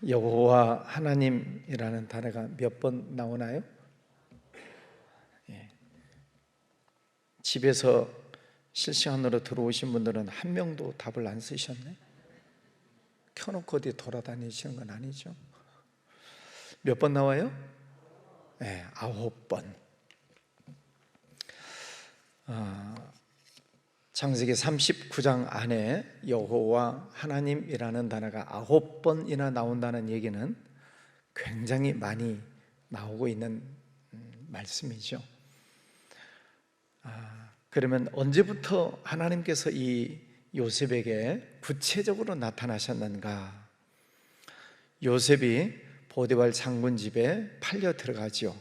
여호와 하나님이라는 단어가 몇 번 나오나요? 집에서 실시간으로 들어오신 분들은 한 명도 답을 안 쓰셨네. 켜놓고 어디 돌아다니시는 건 아니죠? 몇 번 나와요? 9번. 창세기 39장 안에 여호와 하나님이라는 단어가 9번이나 나온다는 얘기는 굉장히 많이 나오고 있는 말씀이죠. 그러면 언제부터 하나님께서 이 요셉에게 구체적으로 나타나셨는가? 요셉이 보디발 장군 집에 팔려 들어가죠.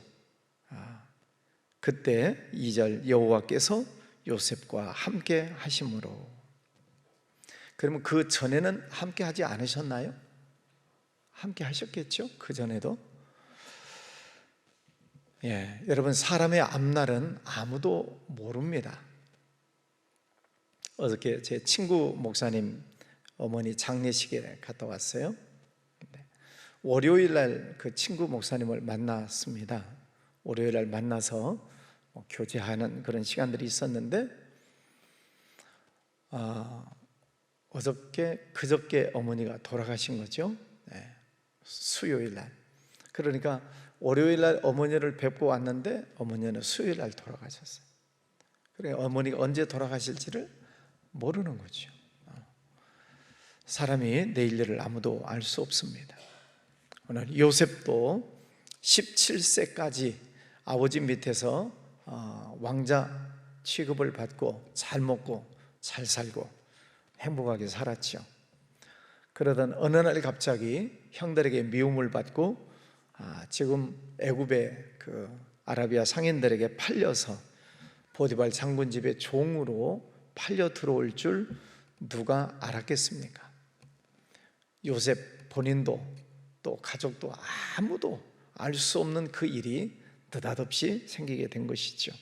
그때 2절 여호와께서 요셉과 함께 하심으로. 그러면 그 전에는 함께 하지 않으셨나요? 함께 하셨겠죠? 그 전에도. 여러분, 사람의 앞날은 아무도 모릅니다. 어저께 제 친구 목사님 어머니 장례식에 갔다 왔어요. 월요일 날 그 친구 목사님을 만났습니다. 월요일 날 만나서 교제하는 그런 시간들이 있었는데, 그저께 어머니가 돌아가신 거죠. 수요일 날. 그러니까 월요일 날 어머니를 뵙고 왔는데 어머니는 수요일 날 돌아가셨어요. 그래, 어머니가 언제 돌아가실지를 모르는 거죠. 사람이 내일 일을 아무도 알 수 없습니다. 오늘 요셉도 17세까지 아버지 밑에서 왕자 취급을 받고 잘 먹고 잘 살고 행복하게 살았죠. 그러던 어느 날 갑자기 형들에게 미움을 받고 지금 애굽의 그 아라비아 상인들에게 팔려서 보디발 장군 집의 종으로 팔려 들어올 줄 누가 알았겠습니까? 요셉 본인도 또 가족도 아무도 알 수 없는 그 일이 느닷없이 생기게 된 것이죠.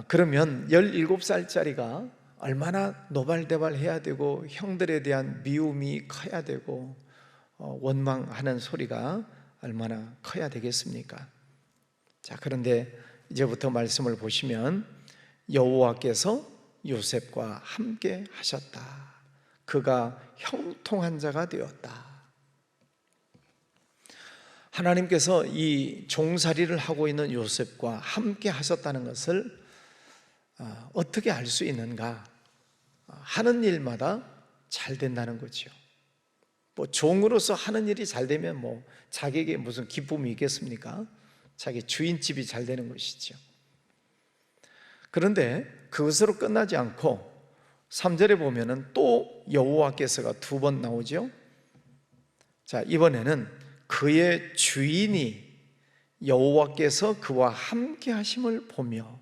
그러면 17살짜리가 얼마나 노발대발해야 되고 형들에 대한 미움이 커야 되고 원망하는 소리가 얼마나 커야 되겠습니까? 자, 그런데 이제부터 말씀을 보시면 여호와께서 요셉과 함께 하셨다. 그가 형통한 자가 되었다. 하나님께서 이 종살이를 하고 있는 요셉과 함께 하셨다는 것을 어떻게 알 수 있는가? 하는 일마다 잘 된다는 거죠. 뭐 종으로서 하는 일이 잘 되면 뭐 자기에게 무슨 기쁨이 있겠습니까? 자기 주인집이 잘 되는 것이죠. 그런데 그것으로 끝나지 않고 3절에 보면은 또 여호와께서가 2번 나오죠. 자, 이번에는 그의 주인이 여호와께서 그와 함께 하심을 보며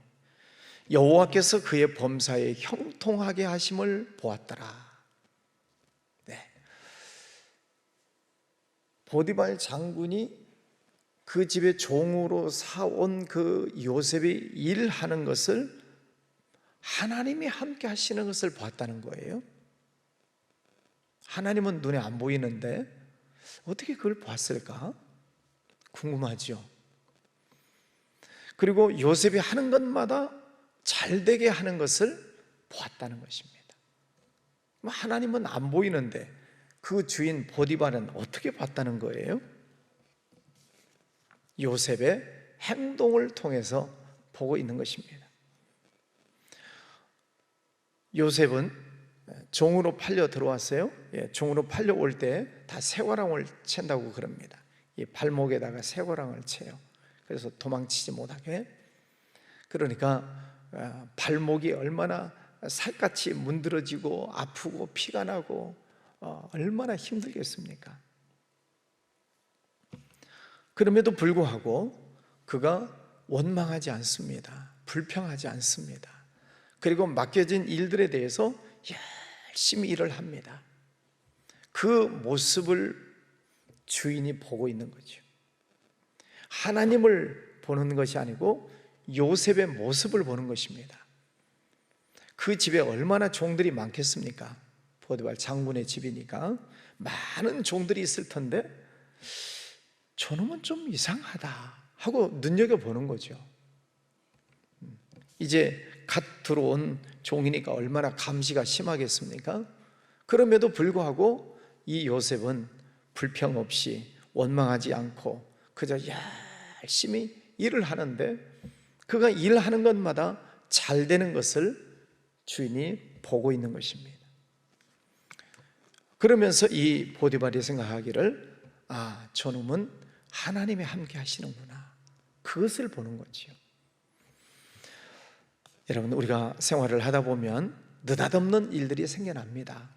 여호와께서 그의 범사에 형통하게 하심을 보았더라. 보디발 장군이 그 집의 종으로 사온 그 요셉이 일하는 것을 하나님이 함께 하시는 것을 봤다는 거예요. 하나님은 눈에 안 보이는데 어떻게 그걸 봤을까? 궁금하죠. 그리고 요셉이 하는 것마다 잘 되게 하는 것을 보았다는 것입니다. 하나님은 안 보이는데 그 주인 보디발은 어떻게 봤다는 거예요? 요셉의 행동을 통해서 보고 있는 것입니다. 요셉은 종으로 팔려 들어왔어요. 종으로 팔려올 때 다 쇠고랑을 챈다고 그럽니다. 이 발목에다가 쇠고랑을 채요. 그래서 도망치지 못하게. 그러니까 발목이 얼마나 살갗이 문드러지고 아프고 피가 나고 얼마나 힘들겠습니까? 그럼에도 불구하고 그가 원망하지 않습니다. 불평하지 않습니다. 그리고 맡겨진 일들에 대해서 열심히 일을 합니다. 그 모습을 주인이 보고 있는 거죠. 하나님을 보는 것이 아니고 요셉의 모습을 보는 것입니다. 그 집에 얼마나 종들이 많겠습니까? 보디발 장군의 집이니까 많은 종들이 있을 텐데 저놈은 좀 이상하다 하고 눈여겨보는 거죠. 이제 갓 들어온 종이니까 얼마나 감시가 심하겠습니까? 그럼에도 불구하고 이 요셉은 불평 없이 원망하지 않고 그저 열심히 일을 하는데, 그가 일하는 것마다 잘 되는 것을 주인이 보고 있는 것입니다. 그러면서 이 보디발이 생각하기를, 저놈은 하나님이 함께 하시는구나, 그것을 보는 거지요. 여러분, 우리가 생활을 하다 보면 느닷없는 일들이 생겨납니다.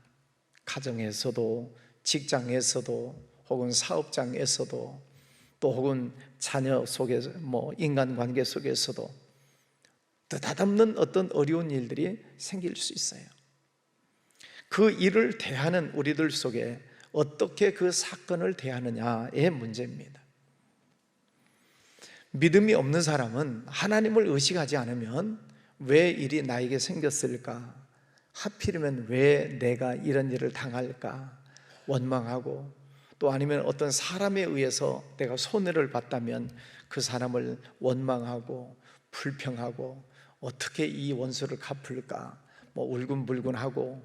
가정에서도, 직장에서도, 혹은 사업장에서도, 또 혹은 자녀 속에서, 인간관계 속에서도 느닷없는 어떤 어려운 일들이 생길 수 있어요. 그 일을 대하는 우리들 속에 어떻게 그 사건을 대하느냐의 문제입니다. 믿음이 없는 사람은 하나님을 의식하지 않으면 왜 일이 나에게 생겼을까? 하필이면 왜 내가 이런 일을 당할까? 원망하고, 또 아니면 어떤 사람에 의해서 내가 손해를 봤다면 그 사람을 원망하고 불평하고 어떻게 이 원수를 갚을까? 울근불근하고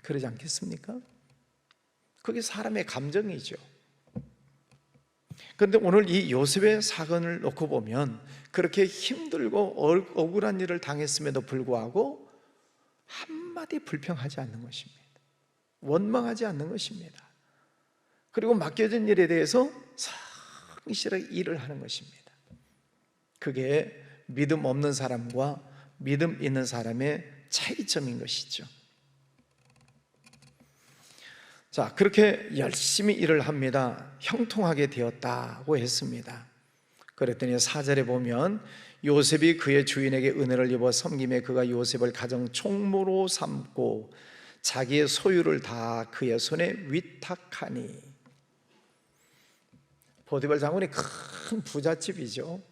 그러지 않겠습니까? 그게 사람의 감정이죠. 그런데 오늘 이 요셉의 사건을 놓고 보면 그렇게 힘들고 억울한 일을 당했음에도 불구하고 한마디 불평하지 않는 것입니다. 원망하지 않는 것입니다. 그리고 맡겨진 일에 대해서 성실하게 일을 하는 것입니다. 그게 믿음 없는 사람과 믿음 있는 사람의 차이점인 것이죠. 자, 그렇게 열심히 일을 합니다. 형통하게 되었다고 했습니다. 그랬더니 4절에 보면 요셉이 그의 주인에게 은혜를 입어 섬김에 그가 요셉을 가정 총무로 삼고 자기의 소유를 다 그의 손에 위탁하니. 보디발 장군이 큰 부잣집이죠.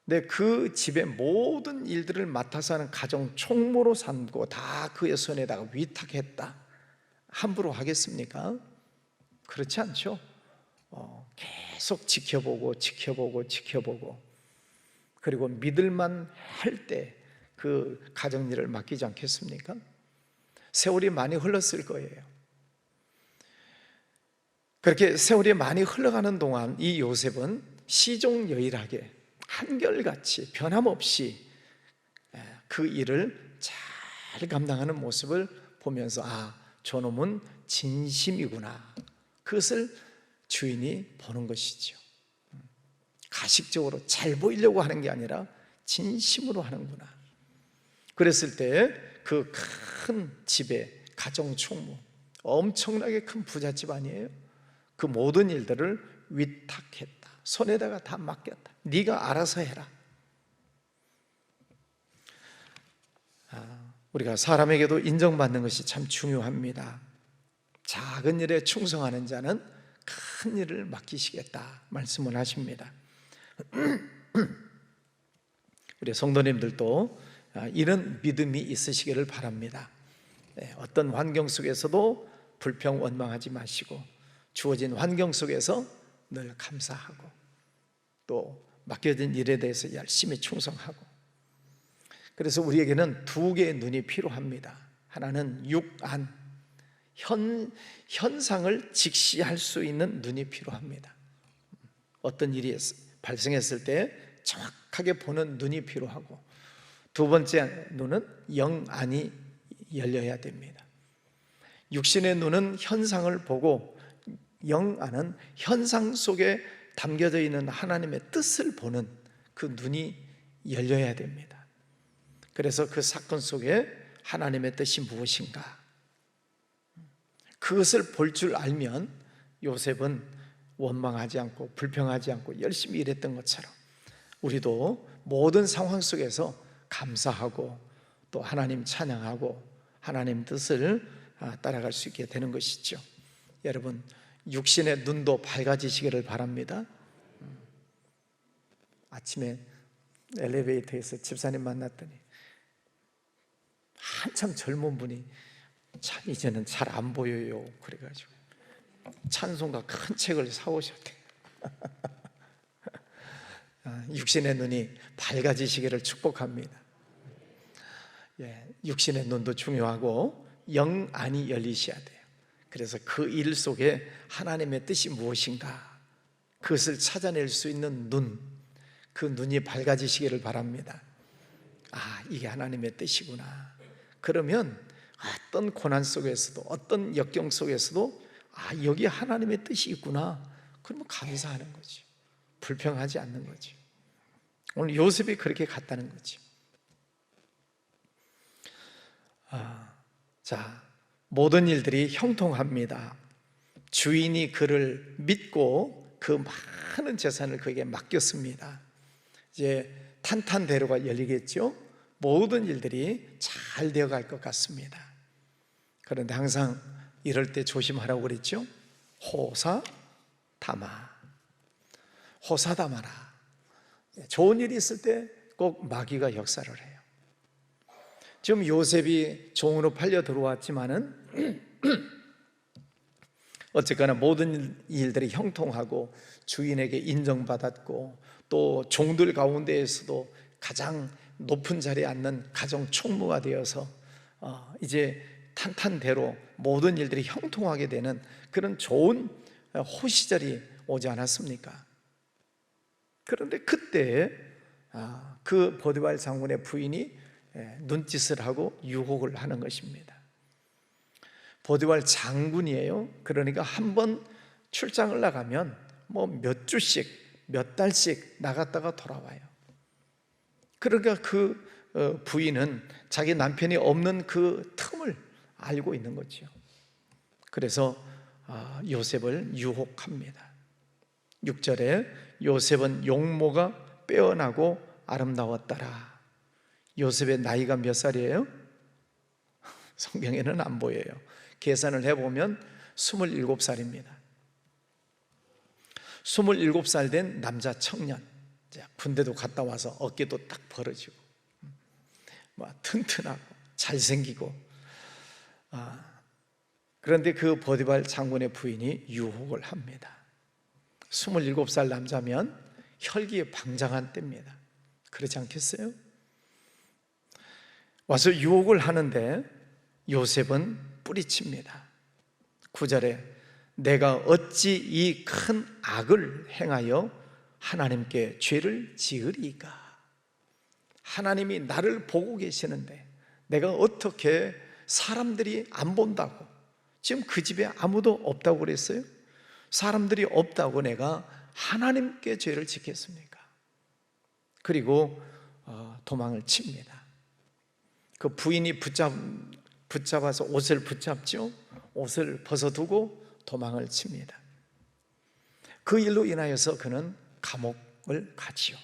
근데 그 집의 모든 일들을 맡아서 하는 가정 총무로 삼고 다 그의 손에다가 위탁했다. 함부로 하겠습니까? 그렇지 않죠. 계속 지켜보고 그리고 믿을만 할 때 그 가정 일을 맡기지 않겠습니까? 세월이 많이 흘렀을 거예요. 그렇게 세월이 많이 흘러가는 동안 이 요셉은 시종여일하게 한결같이 변함없이 그 일을 잘 감당하는 모습을 보면서 저놈은 진심이구나, 그것을 주인이 보는 것이죠. 가식적으로 잘 보이려고 하는 게 아니라 진심으로 하는구나. 그랬을 때 그 큰 집의 가정 총무, 엄청나게 큰 부잣집 아니에요? 그 모든 일들을 위탁했다. 손에다가 다 맡겼다. 네가 알아서 해라. 우리가 사람에게도 인정받는 것이 참 중요합니다. 작은 일에 충성하는 자는 큰 일을 맡기시겠다 말씀을 하십니다. 우리 성도님들도 이런 믿음이 있으시기를 바랍니다. 어떤 환경 속에서도 불평 원망하지 마시고 주어진 환경 속에서 늘 감사하고 또 맡겨진 일에 대해서 열심히 충성하고. 그래서 우리에게는 두 개의 눈이 필요합니다. 하나는 육안, 현상을 직시할 수 있는 눈이 필요합니다. 어떤 일이 발생했을 때 정확하게 보는 눈이 필요하고, 두 번째 눈은 영안이 열려야 됩니다. 육신의 눈은 현상을 보고 영안은 현상 속에 담겨져 있는 하나님의 뜻을 보는 그 눈이 열려야 됩니다. 그래서 그 사건 속에 하나님의 뜻이 무엇인가, 그것을 볼 줄 알면 요셉은 원망하지 않고 불평하지 않고 열심히 일했던 것처럼 우리도 모든 상황 속에서 감사하고 또 하나님 찬양하고 하나님 뜻을 따라갈 수 있게 되는 것이죠. 여러분, 육신의 눈도 밝아지시기를 바랍니다. 아침에 엘리베이터에서 집사님 만났더니 한참 젊은 분이 참 이제는 잘 안 보여요. 그래가지고 찬송가 큰 책을 사오셨대요. 육신의 눈이 밝아지시기를 축복합니다. 육신의 눈도 중요하고 영안이 열리셔야 돼요. 그래서 그 일 속에 하나님의 뜻이 무엇인가, 그것을 찾아낼 수 있는 눈, 그 눈이 밝아지시기를 바랍니다. 이게 하나님의 뜻이구나. 그러면 어떤 고난 속에서도, 어떤 역경 속에서도 여기 하나님의 뜻이 있구나. 그러면 감사하는 거지. 불평하지 않는 거지. 오늘 요셉이 그렇게 갔다는 거지. 자, 모든 일들이 형통합니다. 주인이 그를 믿고 그 많은 재산을 그에게 맡겼습니다. 이제 탄탄대로가 열리겠죠. 모든 일들이 잘 되어갈 것 같습니다. 그런데 항상 이럴 때 조심하라고 그랬죠. 호사다마, 호사다마라. 좋은 일이 있을 때 꼭 마귀가 역사를 해요. 지금 요셉이 종으로 팔려 들어왔지만은 어쨌거나 모든 일들이 형통하고 주인에게 인정받았고, 또 종들 가운데에서도 가장 높은 자리에 앉는 가정 총무가 되어서 이제 탄탄대로 모든 일들이 형통하게 되는 그런 좋은 호시절이 오지 않았습니까? 그런데 그때 그 보디발 장군의 부인이 눈짓을 하고 유혹을 하는 것입니다. 보디발 장군이에요. 그러니까 한 번 출장을 나가면 뭐 몇 주씩, 몇 달씩 나갔다가 돌아와요. 그러니까 그 부인은 자기 남편이 없는 그 틈을 알고 있는 거죠. 그래서 요셉을 유혹합니다. 6절에 요셉은 용모가 빼어나고 아름다웠더라. 요셉의 나이가 몇 살이에요? 성경에는 안 보여요. 계산을 해보면 27살입니다. 27살 된 남자 청년, 군대도 갔다 와서 어깨도 딱 벌어지고 튼튼하고 잘생기고, 그런데 그 보디발 장군의 부인이 유혹을 합니다. 27살 남자면 혈기에 방장한 때입니다. 그렇지 않겠어요? 와서 유혹을 하는데 요셉은 뿌리칩니다. 9절에 내가 어찌 이 큰 악을 행하여 하나님께 죄를 지으리까? 하나님이 나를 보고 계시는데 내가 어떻게 사람들이 안 본다고, 지금 그 집에 아무도 없다고 그랬어요? 사람들이 없다고 내가 하나님께 죄를 짓겠습니까? 그리고 도망을 칩니다. 그 부인이 붙잡아서 옷을 붙잡죠. 옷을 벗어두고 도망을 칩니다. 그 일로 인하여서 그는 감옥을 가지요.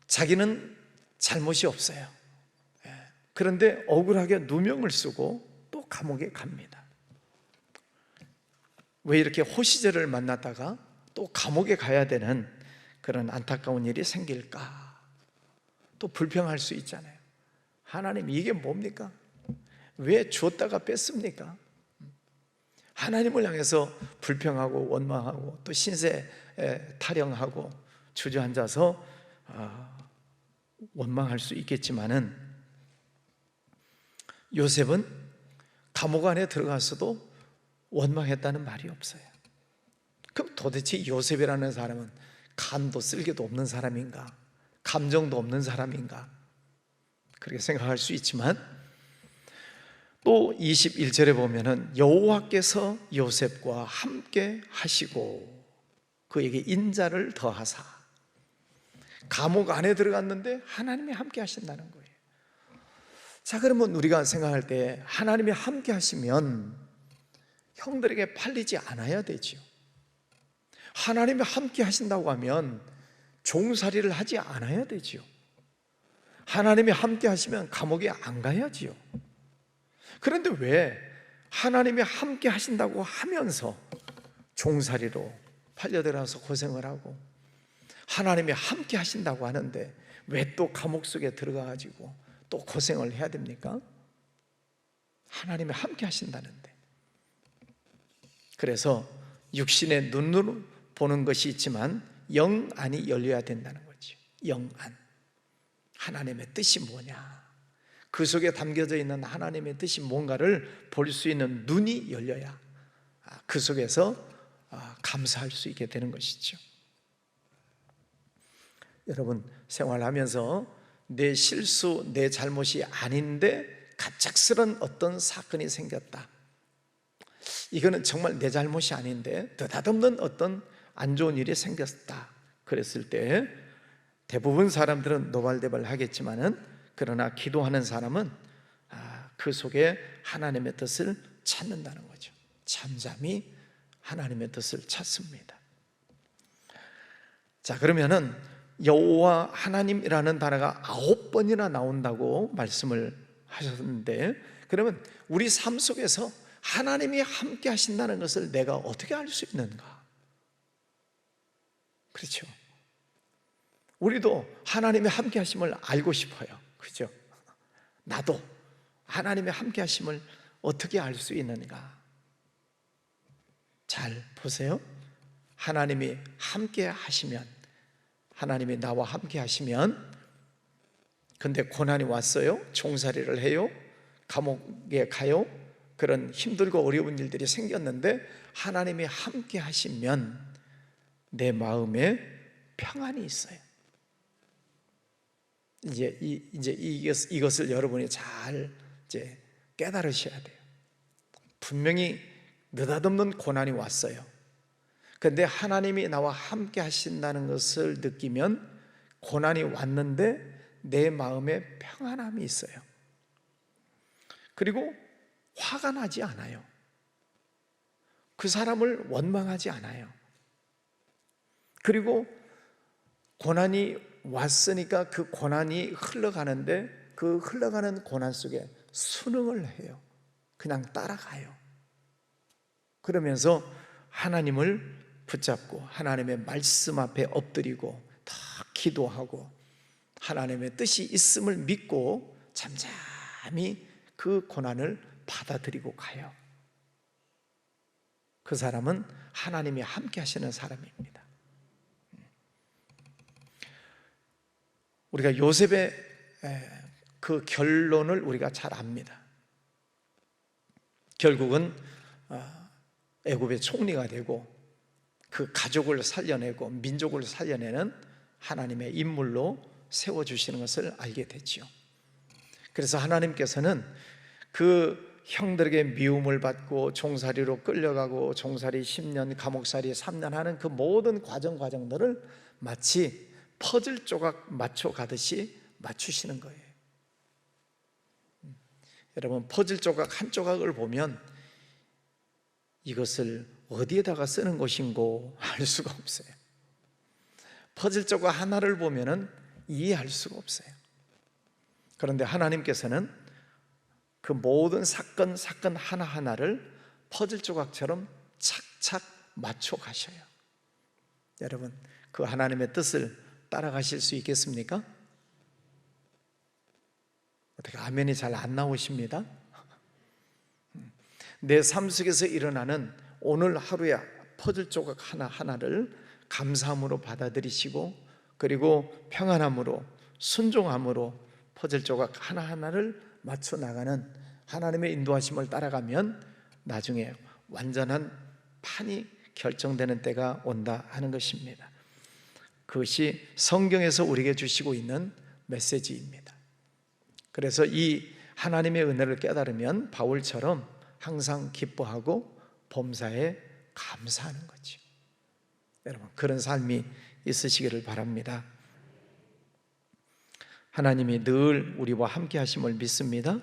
자기는 잘못이 없어요. 그런데 억울하게 누명을 쓰고 또 감옥에 갑니다. 왜 이렇게 호시절을 만났다가 또 감옥에 가야 되는 그런 안타까운 일이 생길까? 또 불평할 수 있잖아요. 하나님, 이게 뭡니까? 왜 줬다가 뺐습니까? 하나님을 향해서 불평하고 원망하고 또 신세 타령하고 주저앉아서 원망할 수 있겠지만은, 요셉은 감옥 안에 들어갔어도 원망했다는 말이 없어요. 그럼 도대체 요셉이라는 사람은 간도 쓸개도 없는 사람인가? 감정도 없는 사람인가? 그렇게 생각할 수 있지만, 또 21절에 보면은 여호와께서 요셉과 함께 하시고 그에게 인자를 더하사, 감옥 안에 들어갔는데 하나님이 함께 하신다는 거예요. 자, 그러면 우리가 생각할 때 하나님이 함께 하시면 형들에게 팔리지 않아야 되지요. 하나님이 함께 하신다고 하면 종살이를 하지 않아야 되지요. 하나님이 함께 하시면 감옥에 안 가야지요. 그런데 왜 하나님이 함께 하신다고 하면서 종살이로 팔려들어서 고생을 하고, 하나님이 함께 하신다고 하는데 왜 또 감옥 속에 들어가가지고 또 고생을 해야 됩니까? 하나님이 함께 하신다는데. 그래서 육신의 눈으로 보는 것이 있지만 영안이 열려야 된다는 거죠. 영안. 하나님의 뜻이 뭐냐, 그 속에 담겨져 있는 하나님의 뜻이 뭔가를 볼 수 있는 눈이 열려야 그 속에서 감사할 수 있게 되는 것이죠. 여러분, 생활하면서 내 실수, 내 잘못이 아닌데 갑작스런 어떤 사건이 생겼다. 이거는 정말 내 잘못이 아닌데 느닷없는 어떤 안 좋은 일이 생겼다. 그랬을 때 대부분 사람들은 노발대발 하겠지만은, 그러나 기도하는 사람은 그 속에 하나님의 뜻을 찾는다는 거죠. 잠잠히 하나님의 뜻을 찾습니다. 자, 그러면은 여호와 하나님이라는 단어가 9번이나 나온다고 말씀을 하셨는데, 그러면 우리 삶 속에서 하나님이 함께 하신다는 것을 내가 어떻게 알 수 있는가? 그렇죠. 우리도 하나님의 함께 하심을 알고 싶어요. 그죠? 나도 하나님의 함께 하심을 어떻게 알 수 있는가? 잘 보세요. 하나님이 함께 하시면, 하나님이 나와 함께 하시면, 근데 고난이 왔어요. 종살이를 해요. 감옥에 가요. 그런 힘들고 어려운 일들이 생겼는데 하나님이 함께 하시면 내 마음에 평안이 있어요. 이것을 여러분이 잘 깨달으셔야 돼요. 분명히 느닷없는 고난이 왔어요. 그런데 하나님이 나와 함께 하신다는 것을 느끼면 고난이 왔는데 내 마음에 평안함이 있어요. 그리고 화가 나지 않아요. 그 사람을 원망하지 않아요. 그리고 고난이 왔으니까 그 고난이 흘러가는데 그 흘러가는 고난 속에 순응을 해요. 그냥 따라가요. 그러면서 하나님을 붙잡고 하나님의 말씀 앞에 엎드리고 다 기도하고 하나님의 뜻이 있음을 믿고 잠잠히 그 고난을 받아들이고 가요. 그 사람은 하나님이 함께 하시는 사람입니다. 우리가 요셉의 그 결론을 우리가 잘 압니다. 결국은 애굽의 총리가 되고 그 가족을 살려내고 민족을 살려내는 하나님의 인물로 세워주시는 것을 알게 됐죠. 그래서 하나님께서는 그 형들에게 미움을 받고 종살이로 끌려가고 종살이 10년, 감옥살이 3년 하는 그 모든 과정들을 마치 퍼즐 조각 맞춰 가듯이 맞추시는 거예요. 여러분, 퍼즐 조각 한 조각을 보면 이것을 어디에다가 쓰는 것인고 알 수가 없어요. 퍼즐 조각 하나를 보면은 이해할 수가 없어요. 그런데 하나님께서는 그 모든 사건 하나하나를 퍼즐 조각처럼 착착 맞춰 가셔요. 여러분, 그 하나님의 뜻을 따라가실 수 있겠습니까? 어떻게 아멘이 잘 안 나오십니다? 내 삶 속에서 일어나는 오늘 하루의 퍼즐 조각 하나하나를 감사함으로 받아들이시고, 그리고 평안함으로 순종함으로 퍼즐 조각 하나하나를 맞춰 나가는 하나님의 인도하심을 따라가면 나중에 완전한 판이 결정되는 때가 온다 하는 것입니다. 그것이 성경에서 우리에게 주시고 있는 메시지입니다. 그래서 이 하나님의 은혜를 깨달으면 바울처럼 항상 기뻐하고 범사에 감사하는 거죠. 여러분, 그런 삶이 있으시기를 바랍니다. 하나님이 늘 우리와 함께 하심을 믿습니다.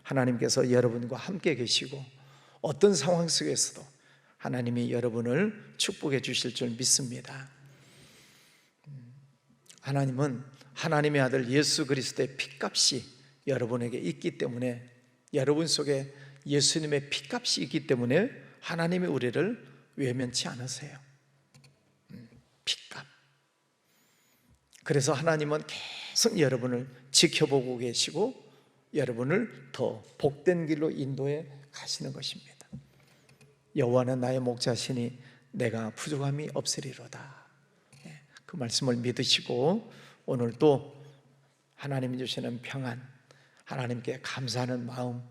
하나님께서 여러분과 함께 계시고 어떤 상황 속에서도 하나님이 여러분을 축복해 주실 줄 믿습니다. 하나님은 하나님의 아들 예수 그리스도의 핏값이 여러분에게 있기 때문에, 여러분 속에 예수님의 핏값이 있기 때문에 하나님이 우리를 외면치 않으세요. 핏값. 그래서 하나님은 계속 여러분을 지켜보고 계시고 여러분을 더 복된 길로 인도해 가시는 것입니다. 여호와는 나의 목자시니 내가 부족함이 없으리로다. 그 말씀을 믿으시고 오늘도 하나님이 주시는 평안, 하나님께 감사하는 마음,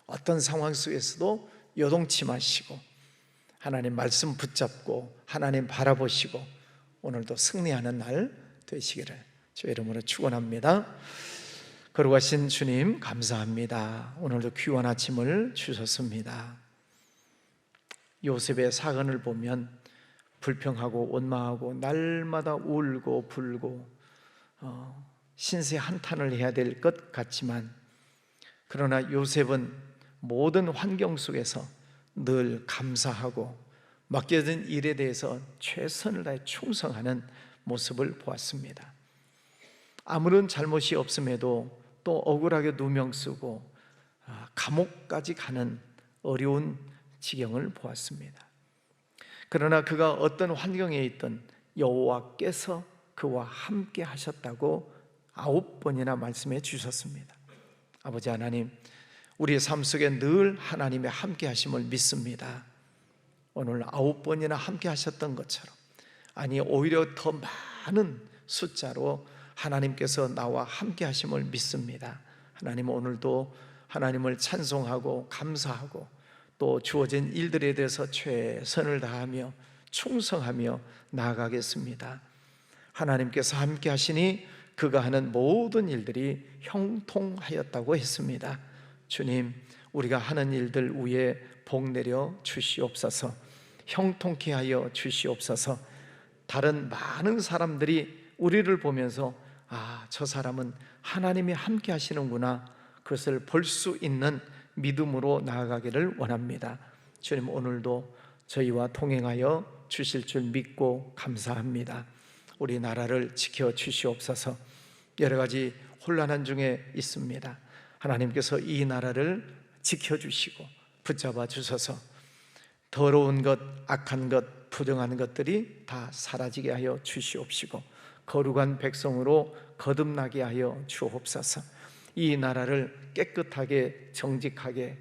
어떤 상황 속에서도 요동치 마시고 하나님 말씀 붙잡고 하나님 바라보시고 오늘도 승리하는 날 되시기를 주의 이름으로 축원합니다. 거룩하신 주님 감사합니다. 오늘도 귀한 아침을 주셨습니다. 요셉의 사건을 보면 불평하고 원망하고 날마다 울고 불고 신세 한탄을 해야 될 것 같지만, 그러나 요셉은 모든 환경 속에서 늘 감사하고 맡겨진 일에 대해서 최선을 다해 충성하는 모습을 보았습니다. 아무런 잘못이 없음에도 또 억울하게 누명 쓰고 감옥까지 가는 어려운 지경을 보았습니다. 그러나 그가 어떤 환경에 있든 여호와께서 그와 함께 하셨다고 9번이나 말씀해 주셨습니다. 아버지 하나님, 우리의 삶 속에 늘 하나님의 함께 하심을 믿습니다. 오늘 9번이나 함께 하셨던 것처럼, 아니 오히려 더 많은 숫자로 하나님께서 나와 함께 하심을 믿습니다. 하나님, 오늘도 하나님을 찬송하고 감사하고 또 주어진 일들에 대해서 최선을 다하며 충성하며 나아가겠습니다. 하나님께서 함께 하시니 그가 하는 모든 일들이 형통하였다고 했습니다. 주님, 우리가 하는 일들 위에 복 내려 주시옵소서. 형통케 하여 주시옵소서. 다른 많은 사람들이 우리를 보면서 저 사람은 하나님이 함께 하시는구나, 그것을 볼 수 있는 믿음으로 나아가기를 원합니다. 주님, 오늘도 저희와 동행하여 주실 줄 믿고 감사합니다. 우리 나라를 지켜 주시옵소서. 여러 가지 혼란한 중에 있습니다. 하나님께서 이 나라를 지켜주시고 붙잡아 주셔서 더러운 것, 악한 것, 부정한 것들이 다 사라지게 하여 주시옵시고 거룩한 백성으로 거듭나게 하여 주옵소서. 이 나라를 깨끗하게 정직하게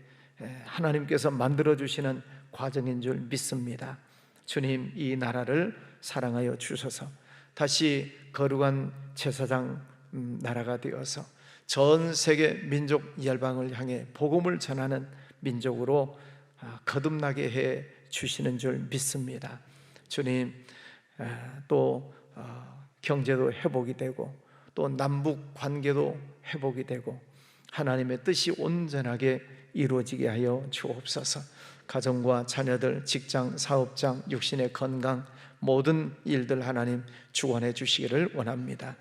하나님께서 만들어주시는 과정인 줄 믿습니다. 주님, 이 나라를 사랑하여 주셔서 다시 거룩한 제사장 나라가 되어서 전 세계 민족 열방을 향해 복음을 전하는 민족으로 거듭나게 해 주시는 줄 믿습니다. 주님, 또 경제도 회복이 되고 또 남북 관계도 회복이 되고 하나님의 뜻이 온전하게 이루어지게 하여 주옵소서. 가정과 자녀들, 직장, 사업장, 육신의 건강, 모든 일들 하나님 주관해 주시기를 원합니다.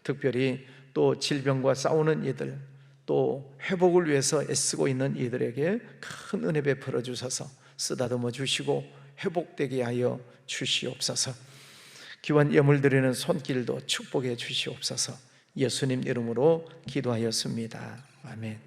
특별히 또 질병과 싸우는 이들, 또 회복을 위해서 애쓰고 있는 이들에게 큰 은혜 베풀어 주셔서 쓰다듬어 주시고 회복되게 하여 주시옵소서. 귀한 예물 드리는 손길도 축복해 주시옵소서. 예수님 이름으로 기도하였습니다. 아멘.